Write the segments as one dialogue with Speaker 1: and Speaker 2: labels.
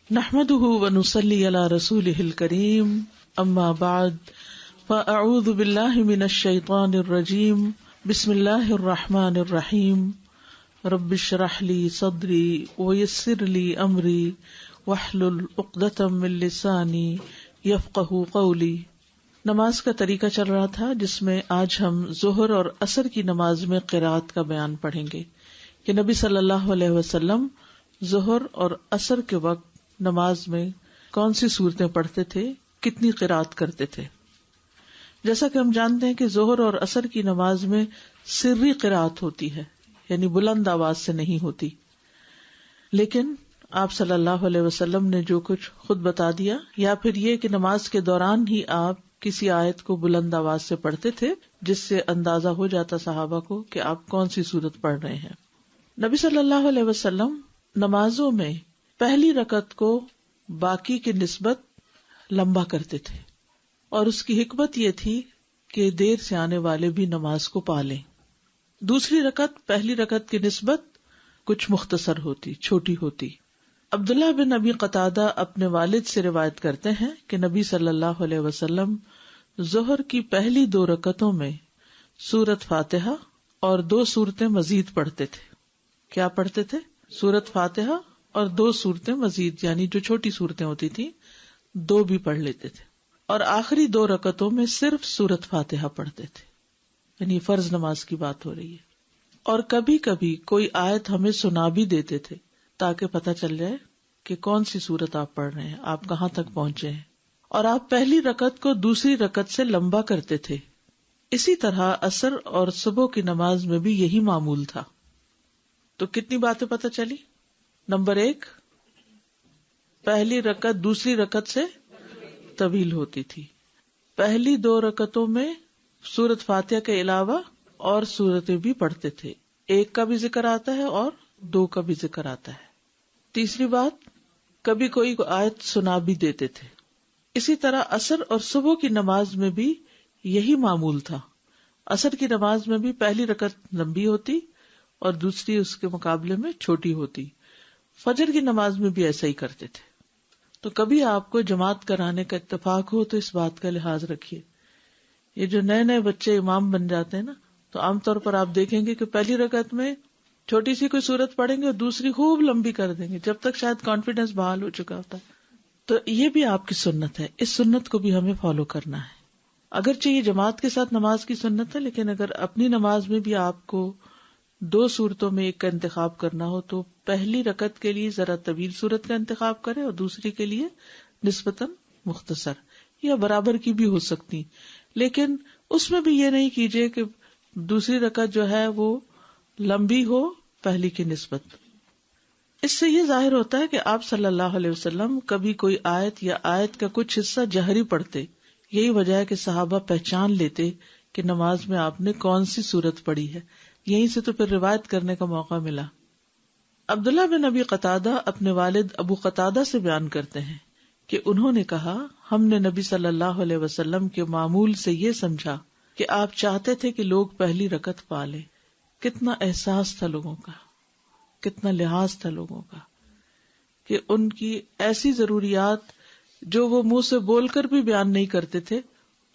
Speaker 1: نحمده ونصلي على رسوله الكريم اما بعد فاعوذ بالله من الشيطان الرجيم بسم الله الرحمن الرحيم رب اشرح لي صدري ويسر لي امري واحلل عقدة من لساني يفقهوا قولي۔ نماز کا طریقہ چل رہا تھا جس میں آج ہم ظہر اور عصر کی نماز میں قرات کا بیان پڑھیں گے کہ نبی صلی اللہ علیہ وسلم ظہر اور عصر کے وقت نماز میں کون سی صورتیں پڑھتے تھے، کتنی قرات کرتے تھے۔ جیسا کہ ہم جانتے ہیں کہ ظہر اور عصر کی نماز میں سری قرات ہوتی ہے، یعنی بلند آواز سے نہیں ہوتی، لیکن آپ صلی اللہ علیہ وسلم نے جو کچھ خود بتا دیا، یا پھر یہ کہ نماز کے دوران ہی آپ کسی آیت کو بلند آواز سے پڑھتے تھے جس سے اندازہ ہو جاتا صحابہ کو کہ آپ کون سی صورت پڑھ رہے ہیں۔ نبی صلی اللہ علیہ وسلم نمازوں میں پہلی رکعت کو باقی کی نسبت لمبا کرتے تھے، اور اس کی حکمت یہ تھی کہ دیر سے آنے والے بھی نماز کو پا لیں۔ دوسری رکعت پہلی رکعت کی نسبت کچھ مختصر ہوتی، چھوٹی ہوتی۔ عبداللہ بن ابی قتادہ اپنے والد سے روایت کرتے ہیں کہ نبی صلی اللہ علیہ وسلم ظہر کی پہلی 2 رکعتوں میں سورۃ فاتحہ اور 2 سورتیں مزید پڑھتے تھے۔ کیا پڑھتے تھے؟ سورۃ فاتحہ اور 2 سورتیں مزید، یعنی جو چھوٹی صورتیں ہوتی تھیں 2 بھی پڑھ لیتے تھے، اور آخری 2 رکعتوں میں صرف سورۃ فاتحہ پڑھتے تھے، یعنی فرض نماز کی بات ہو رہی ہے۔ اور کبھی کبھی کوئی آیت ہمیں سنا بھی دیتے تھے تاکہ پتہ چل جائے کہ کون سی سورت آپ پڑھ رہے ہیں، آپ کہاں تک پہنچے ہیں۔ اور آپ پہلی رکعت کو دوسری رکعت سے لمبا کرتے تھے۔ اسی طرح عصر اور صبح کی نماز میں بھی یہی معمول تھا۔ تو کتنی باتیں پتہ چلی؟ نمبر 1، پہلی رکعت دوسری رکعت سے طویل ہوتی تھی۔ پہلی 2 رکعتوں میں سورۃ فاتحہ کے علاوہ اور سورتیں بھی پڑھتے تھے، 1 کا بھی ذکر آتا ہے اور 2 کا بھی ذکر آتا ہے۔ تیسری بات، کبھی کوئی آیت سنا بھی دیتے تھے۔ اسی طرح عصر اور صبح کی نماز میں بھی یہی معمول تھا۔ عصر کی نماز میں بھی پہلی رکعت لمبی ہوتی اور دوسری اس کے مقابلے میں چھوٹی ہوتی۔ فجر کی نماز میں بھی ایسا ہی کرتے تھے۔ تو کبھی آپ کو جماعت کرانے کا اتفاق ہو تو اس بات کا لحاظ رکھیے۔ یہ جو نئے بچے امام بن جاتے ہیں نا، تو عام طور پر آپ دیکھیں گے کہ پہلی رکعت میں چھوٹی سی کوئی صورت پڑھیں گے اور دوسری خوب لمبی کر دیں گے، جب تک شاید کانفیڈنس بحال ہو چکا ہوتا ہے۔ تو یہ بھی آپ کی سنت ہے، اس سنت کو بھی ہمیں فالو کرنا ہے۔ اگرچہ یہ جماعت کے ساتھ نماز کی سنت ہے، لیکن اگر اپنی نماز میں بھی آپ کو 2 صورتوں میں ایک کا انتخاب کرنا ہو تو پہلی رکعت کے لیے ذرا طویل صورت کا انتخاب کرے اور دوسری کے لیے نسبتاً مختصر، یا برابر کی بھی ہو سکتی، لیکن اس میں بھی یہ نہیں کیجیے کہ دوسری رکعت جو ہے وہ لمبی ہو پہلی کی نسبت۔ اس سے یہ ظاہر ہوتا ہے کہ آپ صلی اللہ علیہ وسلم کبھی کوئی آیت یا آیت کا کچھ حصہ جہری پڑھتے، یہی وجہ ہے کہ صحابہ پہچان لیتے کہ نماز میں آپ نے کون سی صورت پڑھی ہے، یہیں سے تو پھر روایت کرنے کا موقع ملا۔ عبداللہ بن ابی قتادہ اپنے والد ابو قتادہ سے بیان کرتے ہیں کہ انہوں نے کہا، ہم نے نبی صلی اللہ علیہ وسلم کے معمول سے یہ سمجھا کہ آپ چاہتے تھے کہ لوگ پہلی رکعت پا لیں۔ کتنا احساس تھا لوگوں کا، کتنا لحاظ تھا لوگوں کا کہ ان کی ایسی ضروریات جو وہ منہ سے بول کر بھی بیان نہیں کرتے تھے،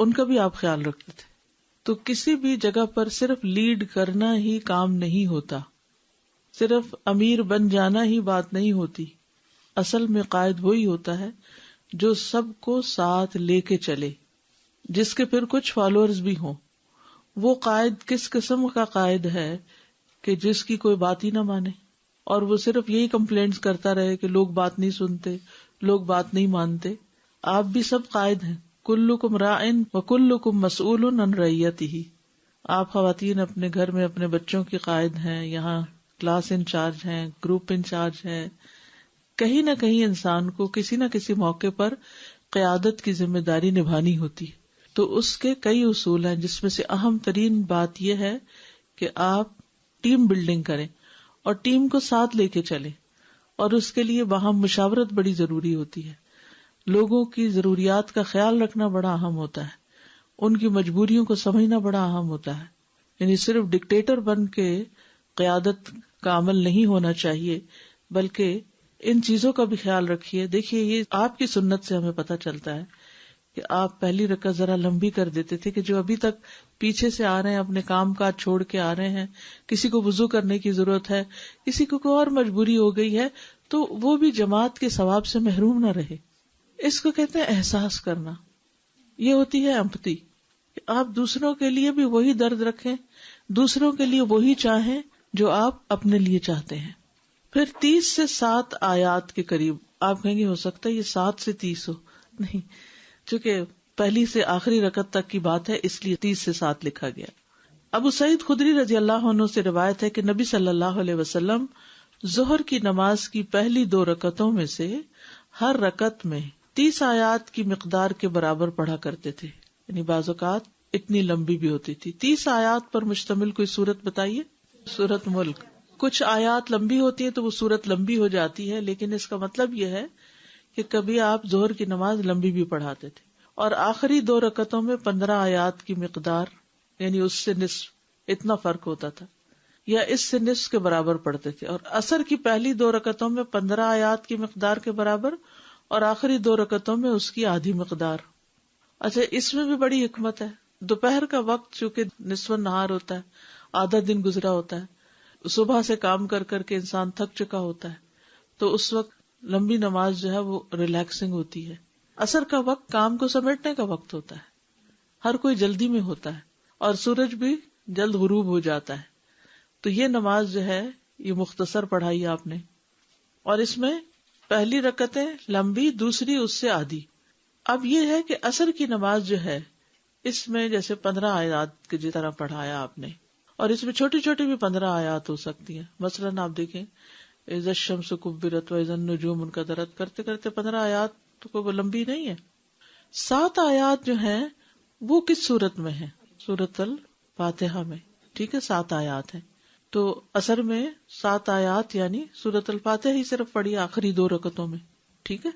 Speaker 1: ان کا بھی آپ خیال رکھتے تھے۔ تو کسی بھی جگہ پر صرف لیڈ کرنا ہی کام نہیں ہوتا، صرف امیر بن جانا ہی بات نہیں ہوتی۔ اصل میں قائد وہی ہوتا ہے جو سب کو ساتھ لے کے چلے، جس کے پھر کچھ فالوورز بھی ہوں۔ وہ قائد کس قسم کا قائد ہے کہ جس کی کوئی بات ہی نہ مانے، اور وہ صرف یہی کمپلینٹس کرتا رہے کہ لوگ بات نہیں سنتے، لوگ بات نہیں مانتے۔ آپ بھی سب قائد ہیں، کلکم راعٍ وکلکم مسئول عن رعیتہ۔ آپ خواتین اپنے گھر میں اپنے بچوں کی قائد ہیں، یہاں کلاس انچارج ہیں، گروپ انچارج ہیں۔ کہیں نہ کہیں انسان کو کسی نہ کسی موقع پر قیادت کی ذمہ داری نبھانی ہوتی ہے۔ تو اس کے کئی اصول ہیں، جس میں سے اہم ترین بات یہ ہے کہ آپ ٹیم بلڈنگ کریں اور ٹیم کو ساتھ لے کے چلیں، اور اس کے لیے وہاں مشاورت بڑی ضروری ہوتی ہے۔ لوگوں کی ضروریات کا خیال رکھنا بڑا اہم ہوتا ہے، ان کی مجبوریوں کو سمجھنا بڑا اہم ہوتا ہے۔ یعنی صرف ڈکٹیٹر بن کے قیادت کا عمل نہیں ہونا چاہیے، بلکہ ان چیزوں کا بھی خیال رکھیے. دیکھیے یہ آپ کی سنت سے ہمیں پتہ چلتا ہے کہ آپ پہلی رکعت ذرا لمبی کر دیتے تھے کہ جو ابھی تک پیچھے سے آ رہے ہیں, اپنے کام کاج چھوڑ کے آ رہے ہیں, کسی کو وضو کرنے کی ضرورت ہے, کسی کو کوئی اور مجبوری ہو گئی ہے, تو وہ بھی جماعت کے ثواب سے محروم نہ رہے. اس کو کہتے ہیں احساس کرنا. یہ ہوتی ہے امپتی, کہ آپ دوسروں کے لیے بھی وہی درد رکھیں, دوسروں کے لیے وہی چاہیں جو آپ اپنے لیے چاہتے ہیں. پھر 30 سے 7 آیات کے قریب. آپ کہیں گے ہو سکتا ہے یہ 7 سے 30 ہو. نہیں, چونکہ پہلی سے آخری رکعت تک کی بات ہے اس لیے 30 سے 7 لکھا گیا. ابو سعید خدری رضی اللہ عنہ سے روایت ہے کہ نبی صلی اللہ علیہ وسلم ظہر کی نماز کی پہلی 2 رکعتوں میں سے ہر رکعت میں 30 آیات کی مقدار کے برابر پڑھا کرتے تھے. یعنی بعض اوقات اتنی لمبی بھی ہوتی تھی. 30 آیات پر مشتمل کوئی سورت بتائیے. سورت ملک. کچھ آیات لمبی ہوتی ہیں تو وہ سورت لمبی ہو جاتی ہے, لیکن اس کا مطلب یہ ہے کہ کبھی آپ ظہر کی نماز لمبی بھی پڑھاتے تھے. اور آخری 2 رکعتوں میں 15 آیات کی مقدار, یعنی اس سے نصف, اتنا فرق ہوتا تھا, یا اس سے نصف کے برابر پڑھتے تھے. اور عصر کی پہلی 2 رکعتوں میں 15 آیات کی مقدار کے برابر, اور آخری 2 رکعتوں میں اس کی آدھی مقدار. اچھا, اس میں بھی بڑی حکمت ہے. دوپہر کا وقت چونکہ نصف النہار ہوتا ہے, آدھا دن گزرا ہوتا ہے, صبح سے کام کر کر کے انسان تھک چکا ہوتا ہے, تو اس وقت لمبی نماز جو ہے وہ ریلیکسنگ ہوتی ہے. عصر کا وقت کام کو سمیٹنے کا وقت ہوتا ہے, ہر کوئی جلدی میں ہوتا ہے, اور سورج بھی جلد غروب ہو جاتا ہے. تو یہ نماز جو ہے یہ مختصر پڑھائی آپ نے, اور اس میں پہلی رکعتیں لمبی, دوسری اس سے آدھی. اب یہ ہے کہ عصر کی نماز جو ہے اس میں جیسے 15 آیات کی طرح پڑھایا آپ نے, اور اس میں چھوٹی چھوٹی بھی 15 آیات ہو سکتی ہیں. مثلاً آپ دیکھیں اذا الشمس کبرت واذا النجوم انکدرت, کرتے کرتے 15 آیات تو کوئی وہ لمبی نہیں ہے. 7 آیات جو ہیں وہ کس سورت میں ہیں؟ سورۃ الفاتحہ میں. ٹھیک ہے, 7 آیات ہیں. تو عصر میں 7 آیات یعنی سورۃ الفاتحہ ہی صرف پڑھی آخری 2 رکعتوں میں. ٹھیک ہے.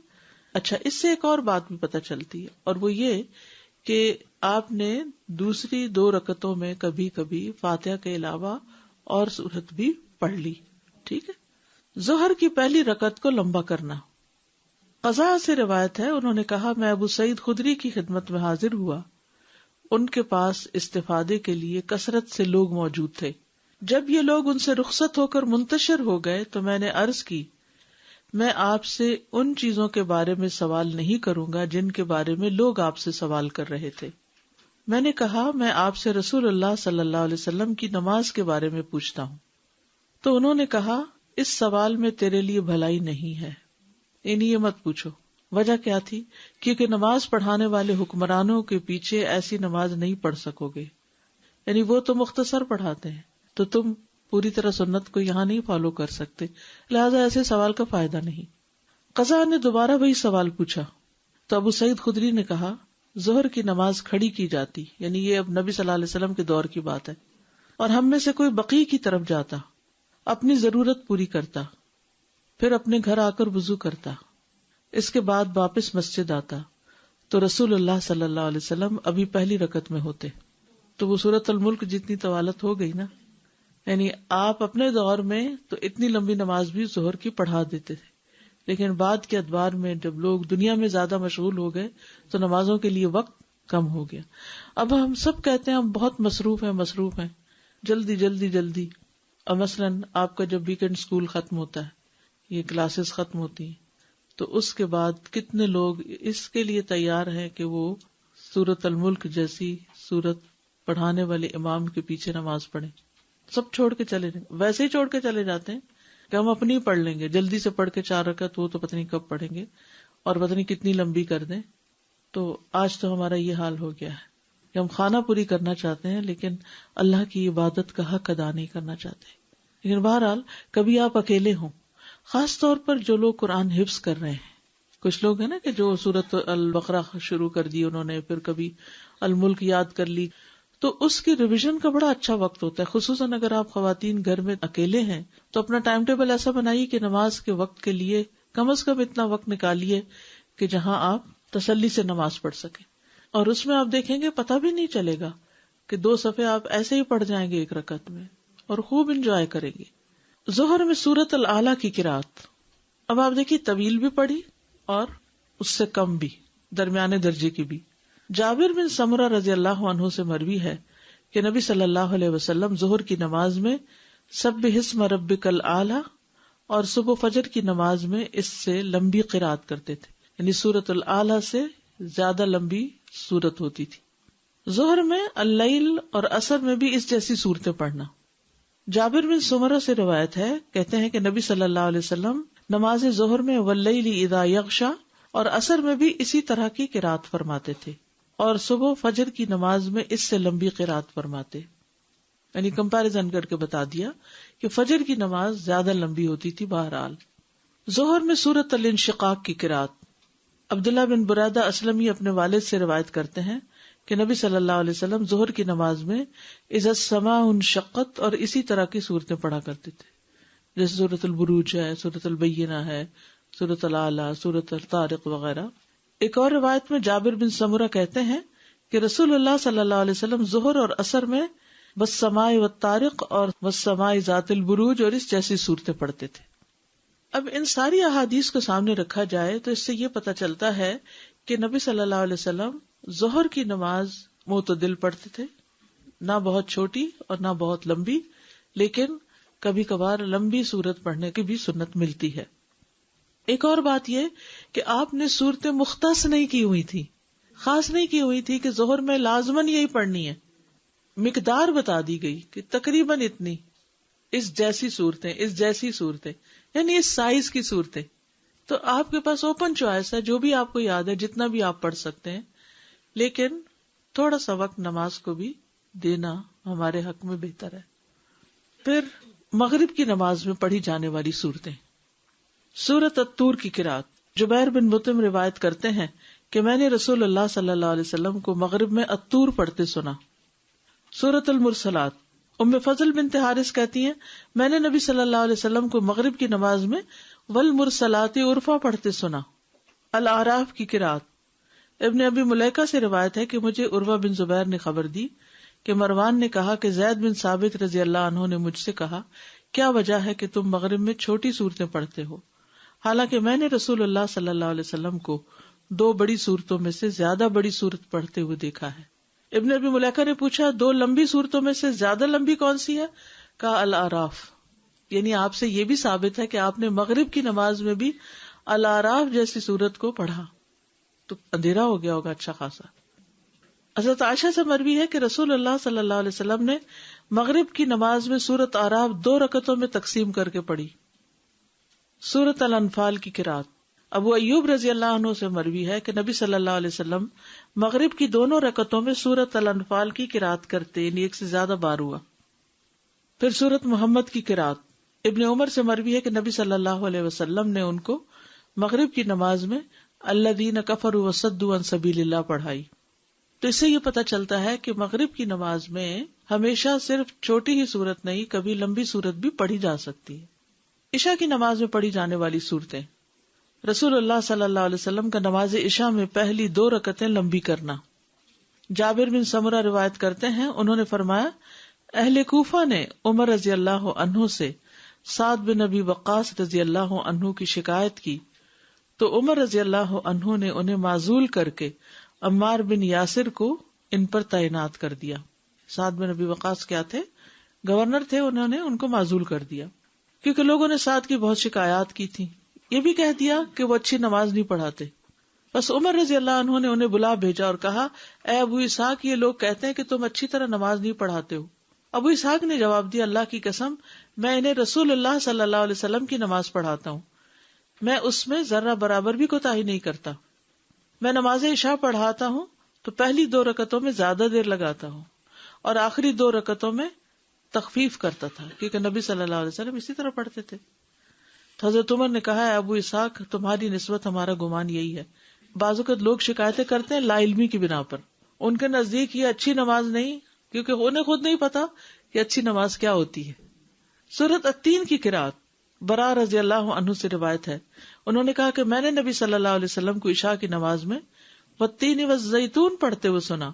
Speaker 1: اچھا, اس سے ایک اور بات بھی پتہ چلتی ہے, اور وہ یہ کہ آپ نے دوسری 2 رکعتوں میں کبھی کبھی فاتحہ کے علاوہ اور سورت بھی پڑھ لی. ٹھیک ہے. ظہر کی پہلی رکعت کو لمبا کرنا. قضاء سے روایت ہے, انہوں نے کہا میں ابو سعید خدری کی خدمت میں حاضر ہوا, ان کے پاس استفادے کے لیے کثرت سے لوگ موجود تھے. جب یہ لوگ ان سے رخصت ہو کر منتشر ہو گئے تو میں نے عرض کی میں آپ سے ان چیزوں کے بارے میں سوال نہیں کروں گا جن کے بارے میں لوگ آپ سے سوال کر رہے تھے. میں نے کہا میں آپ سے رسول اللہ صلی اللہ علیہ وسلم کی نماز کے بارے میں پوچھتا ہوں. تو انہوں نے کہا اس سوال میں تیرے لیے بھلائی نہیں ہے, یعنی یہ مت پوچھو. وجہ کیا تھی؟ کیونکہ نماز پڑھانے والے حکمرانوں کے پیچھے ایسی نماز نہیں پڑھ سکو گے, یعنی وہ تو مختصر پڑھاتے ہیں, تو تم پوری طرح سنت کو یہاں نہیں فالو کر سکتے, لہذا ایسے سوال کا فائدہ نہیں. قضا نے دوبارہ وہی سوال پوچھا تو ابو سعید خدری نے کہا ظہر کی نماز کھڑی کی جاتی, یعنی یہ اب نبی صلی اللہ علیہ وسلم کے دور کی بات ہے, اور ہم میں سے کوئی بقیع کی طرف جاتا, اپنی ضرورت پوری کرتا, پھر اپنے گھر آ کر وضو کرتا, اس کے بعد واپس مسجد آتا, تو رسول اللہ صلی اللہ علیہ وسلم ابھی پہلی رکعت میں ہوتے. تو وہ سورۃ الملک جتنی طوالت ہو گئی نا, یعنی آپ اپنے دور میں تو اتنی لمبی نماز بھی ظہر کی پڑھا دیتے تھے, لیکن بعد کے ادوار میں جب لوگ دنیا میں زیادہ مشغول ہو گئے تو نمازوں کے لیے وقت کم ہو گیا. اب ہم سب کہتے ہیں ہم بہت مصروف ہیں, جلدی جلدی جلدی. اور مثلاً آپ کا جب ویکینڈ اسکول ختم ہوتا ہے, یہ کلاسز ختم ہوتی ہیں, تو اس کے بعد کتنے لوگ اس کے لیے تیار ہیں کہ وہ سورۃ الملک جیسی سورت پڑھانے والے امام کے پیچھے نماز پڑھیں. سب چھوڑ کے چلے جائیں, ویسے ہی چھوڑ کے چلے جاتے ہیں کہ ہم اپنی پڑھ لیں گے, جلدی سے پڑھ کے 4 رکعت, وہ تو پتہ نہیں کب پڑھیں گے اور پتہ نہیں کتنی لمبی کر دیں. تو آج تو ہمارا یہ حال ہو گیا ہے کہ ہم خانہ پوری کرنا چاہتے ہیں لیکن اللہ کی عبادت کا حق ادا نہیں کرنا چاہتے. لیکن بہرحال کبھی آپ اکیلے ہوں, خاص طور پر جو لوگ قرآن حفظ کر رہے ہیں, کچھ لوگ ہیں نا کہ جو سورۃ البقرہ شروع کر دی انہوں نے, پھر کبھی الملک یاد کر لی, تو اس کی ریویژن کا بڑا اچھا وقت ہوتا ہے. خصوصاً اگر آپ خواتین گھر میں اکیلے ہیں تو اپنا ٹائم ٹیبل ایسا بنائیے کہ نماز کے وقت کے لیے کم از کم اتنا وقت نکالیے کہ جہاں آپ تسلی سے نماز پڑھ سکیں. اور اس میں آپ دیکھیں گے پتہ بھی نہیں چلے گا کہ 2 صفحے آپ ایسے ہی پڑھ جائیں گے 1 رکعت میں, اور خوب انجوائے کریں گے. ظہر میں سورۃ الاعلیٰ کی قرات, اب آپ دیکھیے طویل بھی پڑھی اور اس سے کم بھی، درمیانے درجے کی بھی. جابر بن سمرہ رضی اللہ عنہ سے مروی ہے کہ نبی صلی اللہ علیہ وسلم ظہر کی نماز میں سبح اسم ربک الاعلی اور صبح فجر کی نماز میں اس سے لمبی قرات کرتے تھے، یعنی سورۃ الاعلی سے زیادہ لمبی سورت ہوتی تھی. ظہر میں اللیل اور عصر میں بھی اس جیسی صورتیں پڑھنا. جابر بن سمرہ سے روایت ہے، کہتے ہیں کہ نبی صلی اللہ علیہ وسلم نماز ظہر میں واللیل اذا یغشا اور عصر میں بھی اسی طرح کی قرات فرماتے تھے، اور صبح فجر کی نماز میں اس سے لمبی قرات فرماتے. یعنی کمپیریزن کر کے بتا دیا کہ فجر کی نماز زیادہ لمبی ہوتی تھی. بہرحال ظہر میں سورۃ الانشقاق کی قرات. عبداللہ بن بریدہ اسلمی اپنے والد سے روایت کرتے ہیں کہ نبی صلی اللہ علیہ وسلم ظہر کی نماز میں اذا السماء انشقت اور اسی طرح کی صورتیں پڑھا کرتے تھے، جیسے سورۃ البروج ہے، سورۃ البینہ ہے، سورۃ الاعلی، سورۃ الطارق وغیرہ. ایک اور روایت میں جابر بن سمرہ کہتے ہیں کہ رسول اللہ صلی اللہ علیہ وسلم ظہر اور عصر میں والسماء والطارق اور والسماء ذات البروج اور اس جیسی صورتیں پڑھتے تھے. اب ان ساری احادیث کو سامنے رکھا جائے تو اس سے یہ پتہ چلتا ہے کہ نبی صلی اللہ علیہ وسلم ظہر کی نماز معتدل پڑھتے تھے، نہ بہت چھوٹی اور نہ بہت لمبی، لیکن کبھی کبھار لمبی سورت پڑھنے کی بھی سنت ملتی ہے. ایک اور بات یہ کہ آپ نے صورتیں مختص نہیں کی ہوئی تھی، خاص نہیں کی ہوئی تھی کہ ظہر میں لازماً یہی پڑھنی ہے. مقدار بتا دی گئی کہ تقریباً اتنی، اس جیسی صورتیں، اس جیسی صورتیں، یعنی اس سائز کی صورتیں. تو آپ کے پاس اوپن چوائس ہے، جو بھی آپ کو یاد ہے جتنا بھی آپ پڑھ سکتے ہیں، لیکن تھوڑا سا وقت نماز کو بھی دینا ہمارے حق میں بہتر ہے. پھر مغرب کی نماز میں پڑھی جانے والی صورتیں. سورۃ الطور کی قرات. جبیر بن مطعم روایت کرتے ہیں کہ میں نے رسول اللہ صلی اللہ علیہ وسلم کو مغرب میں الطور پڑھتے سنا. سورۃ المرسلات. ام فضل بنت حارث کہتی ہیں میں نے نبی صلی اللہ علیہ وسلم کو مغرب کی نماز میں والمرسلات عرفا پڑھتے سنا. الاعراف کی قرات. ابن ابی ملیکہ سے روایت ہے کہ مجھے عروہ بن زبیر نے خبر دی کہ مروان نے کہا کہ زید بن ثابت رضی اللہ عنہ نے مجھ سے کہا کیا وجہ ہے کہ تم مغرب میں چھوٹی صورتیں پڑھتے ہو، حالانکہ میں نے رسول اللہ صلی اللہ علیہ وسلم کو 2 بڑی صورتوں میں سے زیادہ بڑی صورت پڑھتے ہوئے دیکھا ہے. ابن ابی ملیکہ نے پوچھا 2 لمبی صورتوں میں سے زیادہ لمبی کون سی ہے؟ کہا الاعراف. یعنی آپ سے یہ بھی ثابت ہے کہ آپ نے مغرب کی نماز میں بھی الاعراف جیسی صورت کو پڑھا. تو اندھیرا ہو گیا ہوگا اچھا خاصا. حضرت عائشہ سے مروی ہے کہ رسول اللہ صلی اللہ علیہ وسلم نے مغرب کی نماز میں سورۃ اعراف 2 رکعتوں میں تقسیم کر کے پڑھی. سورۃ الانفال کی قرات. ابو ایوب رضی اللہ عنہ سے مروی ہے کہ نبی صلی اللہ علیہ وسلم مغرب کی 2 رکعتوں میں سورۃ الانفال کی قرات کرتے، یعنی 1 سے زیادہ بار ہوا. پھر سورۃ محمد کی قرات. ابن عمر سے مروی ہے کہ نبی صلی اللہ علیہ وسلم نے ان کو مغرب کی نماز میں الذین کفروا وصدوا عن سبیل اللہ پڑھائی. تو اس سے یہ پتہ چلتا ہے کہ مغرب کی نماز میں ہمیشہ صرف چھوٹی ہی صورت نہیں، کبھی لمبی صورت بھی پڑھی جا سکتی ہے. عشاء کی نماز میں پڑھی جانے والی صورتیں. رسول اللہ صلی اللہ علیہ وسلم کا نماز عشاء میں پہلی 2 رکعتیں لمبی کرنا. جابر بن سمرہ روایت کرتے ہیں انہوں نے فرمایا اہل کوفہ نے عمر رضی اللہ عنہ سے سعد بن ابی وقاص رضی اللہ عنہ کی شکایت کی تو عمر رضی اللہ عنہ نے انہیں معزول کر کے عمار بن یاسر کو ان پر تعینات کر دیا. سعد بن ابی وقاص کیا تھے؟ گورنر تھے، انہوں نے ان کو معزول کر دیا کیونکہ لوگوں نے سعد کی بہت شکایات کی تھی. یہ بھی کہہ دیا کہ وہ اچھی نماز نہیں پڑھاتے. بس عمر رضی اللہ عنہ نے انہیں بلا بھیجا اور کہا اے ابو اسحاق، یہ لوگ کہتے ہیں کہ تم اچھی طرح نماز نہیں پڑھاتے ہو. ابو اسحاق نے جواب دیا اللہ کی قسم میں انہیں رسول اللہ صلی اللہ علیہ وسلم کی نماز پڑھاتا ہوں، میں اس میں ذرہ برابر بھی کوتاہی نہیں کرتا. میں نماز عشاء پڑھاتا ہوں تو پہلی 2 رکعتوں میں زیادہ دیر لگاتا ہوں اور آخری 2 رکعتوں میں تخفیف کرتا تھا کیونکہ نبی صلی اللہ علیہ وسلم اسی طرح پڑھتے تھے. تو حضرت عمر نے کہا ہے ابو اسحاق تمہاری نسبت ہمارا گمان یہی ہے. بعض اوقات لوگ شکایتیں کرتے ہیں لا علمی کی بنا پر، ان کے نزدیک یہ اچھی نماز نہیں کیونکہ انہیں خود نہیں پتا کہ اچھی نماز کیا ہوتی ہے. سورۃ التین کی قرات. برا رضی اللہ عنہ سے روایت ہے انہوں نے کہا کہ میں نے نبی صلی اللہ علیہ وسلم کو عشاء کی نماز میں والتین والزیتون پڑھتے ہوئے سنا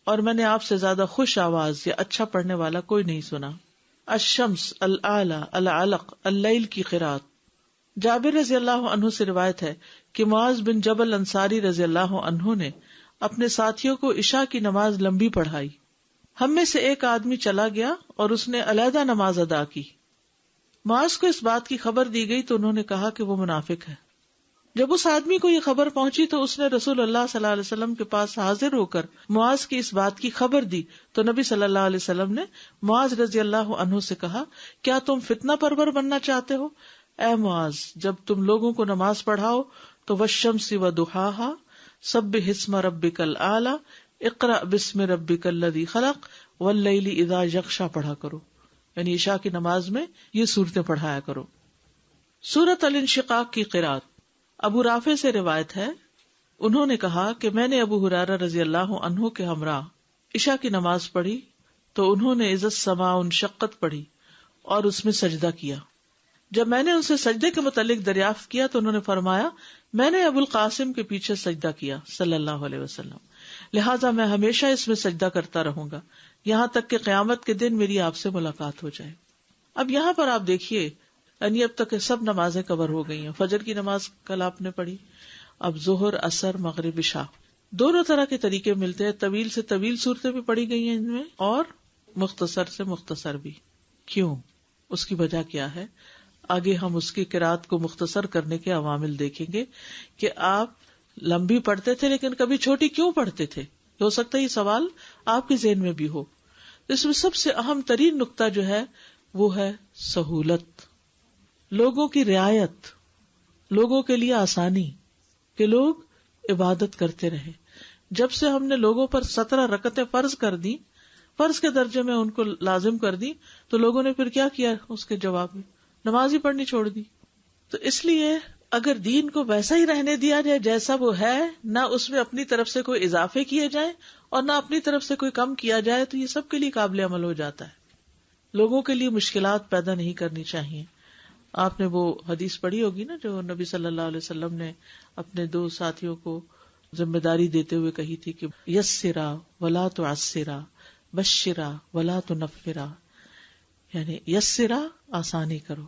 Speaker 1: اور میں نے آپ سے زیادہ خوش آواز یا اچھا پڑھنے والا کوئی نہیں سنا. الشمس، الاعلی، العلق، اللیل کی قرات. جابر رضی اللہ عنہ سے روایت ہے کہ معاذ بن جبل انصاری رضی اللہ عنہ نے اپنے ساتھیوں کو عشاء کی نماز لمبی پڑھائی. ہم میں سے ایک آدمی چلا گیا اور اس نے علیحدہ نماز ادا کی. معاذ کو اس بات کی خبر دی گئی تو انہوں نے کہا کہ وہ منافق ہے. جب اس آدمی کو یہ خبر پہنچی تو اس نے رسول اللہ صلی اللہ علیہ وسلم کے پاس حاضر ہو کر معاذ کی اس بات کی خبر دی تو نبی صلی اللہ علیہ وسلم نے معاذ رضی اللہ عنہ سے کہا, کیا تم فتنہ پرور بننا چاہتے ہو؟ اے معاذ, جب تم لوگوں کو نماز پڑھاؤ تو والشمس وضحاہا سبح اسم ربک الاعلی اقرأ بسم ربک الذی خلق واللیل اذا یغشی پڑھا کرو. یعنی عشاء کی نماز میں یہ صورتیں پڑھایا کرو. سورۃ الانشقاق کی قرأت. ابو رافع سے روایت ہے, انہوں نے کہا کہ میں نے ابو ہریرہ رضی اللہ عنہ کے ہمراہ عشاء کی نماز پڑھی تو انہوں نے اذا السماء انشقت پڑھی اور اس میں سجدہ کیا. جب میں نے ان سے سجدے کے متعلق دریافت کیا تو انہوں نے فرمایا, میں نے ابو القاسم کے پیچھے سجدہ کیا صلی اللہ علیہ وسلم, لہٰذا میں ہمیشہ اس میں سجدہ کرتا رہوں گا یہاں تک کہ قیامت کے دن میری آپ سے ملاقات ہو جائے. اب یہاں پر آپ دیکھیے, یعنی اب تک سب نمازیں کور ہو گئی ہیں. فجر کی نماز کل آپ نے پڑھی, اب ظہر, عصر, مغرب, عشاء, دونوں طرح کے طریقے ملتے ہیں. طویل سے طویل صورتیں بھی پڑھی گئی ہیں ان میں اور مختصر سے مختصر بھی. کیوں؟ اس کی وجہ کیا ہے؟ آگے ہم اس کی قرات کو مختصر کرنے کے عوامل دیکھیں گے کہ آپ لمبی پڑھتے تھے لیکن کبھی چھوٹی کیوں پڑھتے تھے. ہو سکتا ہے یہ سوال آپ کے ذہن میں بھی ہو. اس میں سب سے اہم ترین نقطہ جو ہے وہ ہے سہولت, لوگوں کی رعایت, لوگوں کے لیے آسانی, کہ لوگ عبادت کرتے رہے. جب سے ہم نے لوگوں پر 17 رکعتیں فرض کر دی, فرض کے درجے میں ان کو لازم کر دی, تو لوگوں نے پھر کیا کیا؟ اس کے جواب میں نماز ہی پڑھنی چھوڑ دی. تو اس لیے اگر دین کو ویسا ہی رہنے دیا جائے جیسا وہ ہے, نہ اس میں اپنی طرف سے کوئی اضافے کیے جائیں اور نہ اپنی طرف سے کوئی کم کیا جائے, تو یہ سب کے لیے قابل عمل ہو جاتا ہے. لوگوں کے لیے مشکلات پیدا نہیں کرنی چاہیے. آپ نے وہ حدیث پڑھی ہوگی نا جو نبی صلی اللہ علیہ وسلم نے اپنے 2 ساتھیوں کو ذمہ داری دیتے ہوئے کہی تھی کہ یسرا ولا تعسرا بشرا ولا تنفرا, یعنی یسرا آسانی کرو,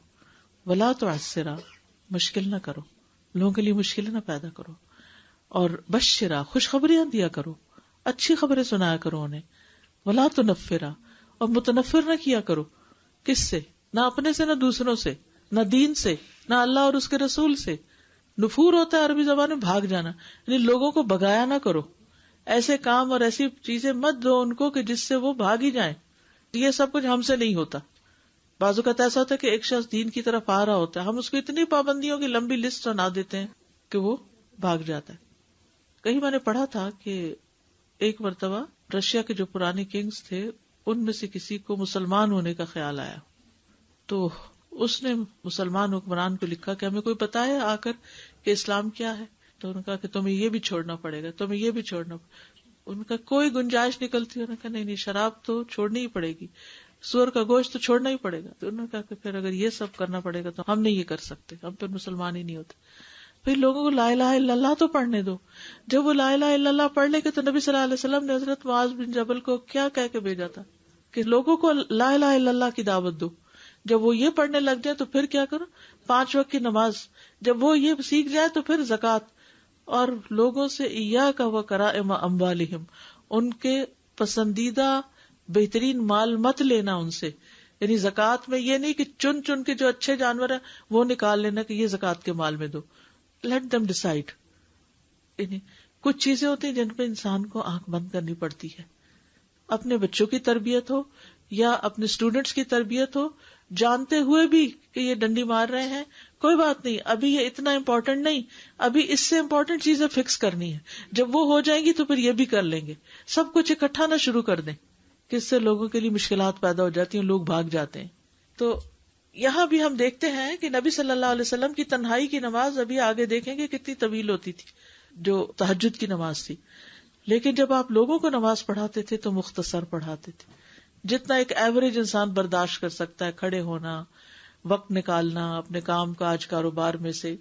Speaker 1: ولا تعسرا مشکل نہ کرو, لوگوں کے لیے مشکل نہ پیدا کرو, اور بشرا خوشخبریاں دیا کرو, اچھی خبریں سنایا کرو انہیں, ولا تنفرا اور متنفر نہ کیا کرو. کس سے؟ نہ اپنے سے, نہ دوسروں سے, نہ دین سے, نہ اللہ اور اس کے رسول سے. نفور ہوتا ہے عربی زبان میں بھاگ جانا, یعنی لوگوں کو بھگایا نہ کرو. ایسے کام اور ایسی چیزیں مت دو ان کو کہ جس سے وہ بھاگ ہی جائیں. یہ سب کچھ ہم سے نہیں ہوتا. بعض اوقات ایسا ہوتا ہے کہ ایک شخص دین کی طرف آ رہا ہوتا ہے, ہم اس کو اتنی پابندیوں کی لمبی لسٹ بنا دیتے ہیں کہ وہ بھاگ جاتا ہے. کہیں میں نے پڑھا تھا کہ ایک مرتبہ رشیا کے جو پرانے کنگز تھے ان میں سے کسی کو مسلمان ہونے کا خیال آیا, تو اس نے مسلمان حکمران کو لکھا کہ ہمیں کوئی بتائے آ کر کہ اسلام کیا ہے. تو انہوں نے کہا کہ تمہیں یہ بھی چھوڑنا پڑے گا, تمہیں یہ بھی چھوڑنا پڑے گا. ان کا کوئی گنجائش نکلتی, انہوں نے کہا نہیں, شراب تو چھوڑنی ہی پڑے گی, سور کا گوشت تو چھوڑنا ہی پڑے گا. تو انہوں نے کہا کہ پھر اگر یہ سب کرنا پڑے گا تو ہم نہیں یہ کر سکتے, ہم پھر مسلمان ہی نہیں ہوتے. پھر لوگوں کو لا الہ الا اللہ تو پڑھنے دو. جب وہ لا الہ الا اللہ پڑھ لے گے تو نبی صلی اللہ علیہ وسلم نے حضرت معاذ بن جبل کو کیا کہہ کے بھیجا تھا کہ لوگوں کو لا الہ الا اللہ کی دعوت دو. جب وہ یہ پڑھنے لگ جائے تو پھر کیا کرو؟ 5 وقت کی نماز. جب وہ یہ سیکھ جائے تو پھر زکوٰۃ, اور لوگوں سے ایاک وکرائم اموالہم, ان کے پسندیدہ بہترین مال مت لینا ان سے. یعنی زکوٰۃ میں یہ نہیں کہ چن چن کے جو اچھے جانور ہیں وہ نکال لینا کہ یہ زکوٰۃ کے مال میں دو. Let them decide. یعنی کچھ چیزیں ہوتی ہیں جن پہ انسان کو آنکھ بند کرنی پڑتی ہے. اپنے بچوں کی تربیت ہو یا اپنے اسٹوڈینٹس کی تربیت ہو, جانتے ہوئے بھی کہ یہ ڈنڈی مار رہے ہیں, کوئی بات نہیں, ابھی یہ اتنا امپورٹنٹ نہیں, ابھی اس سے امپورٹنٹ چیزیں فکس کرنی ہے. جب وہ ہو جائیں گی تو پھر یہ بھی کر لیں گے. سب کچھ اکٹھا نہ شروع کر دیں کہ اس سے لوگوں کے لیے مشکلات پیدا ہو جاتی ہیں, لوگ بھاگ جاتے ہیں. تو یہاں بھی ہم دیکھتے ہیں کہ نبی صلی اللہ علیہ وسلم کی تنہائی کی نماز, ابھی آگے دیکھیں گے کتنی طویل ہوتی تھی, جو تہجد کی نماز تھی. لیکن جب آپ لوگوں کو نماز پڑھاتے تھے تو مختصر پڑھاتے تھے, جتنا ایک ایوریج انسان برداشت کر سکتا ہے. کھڑے ہونا, وقت نکالنا, اپنے کام کاج کاروبار میں سے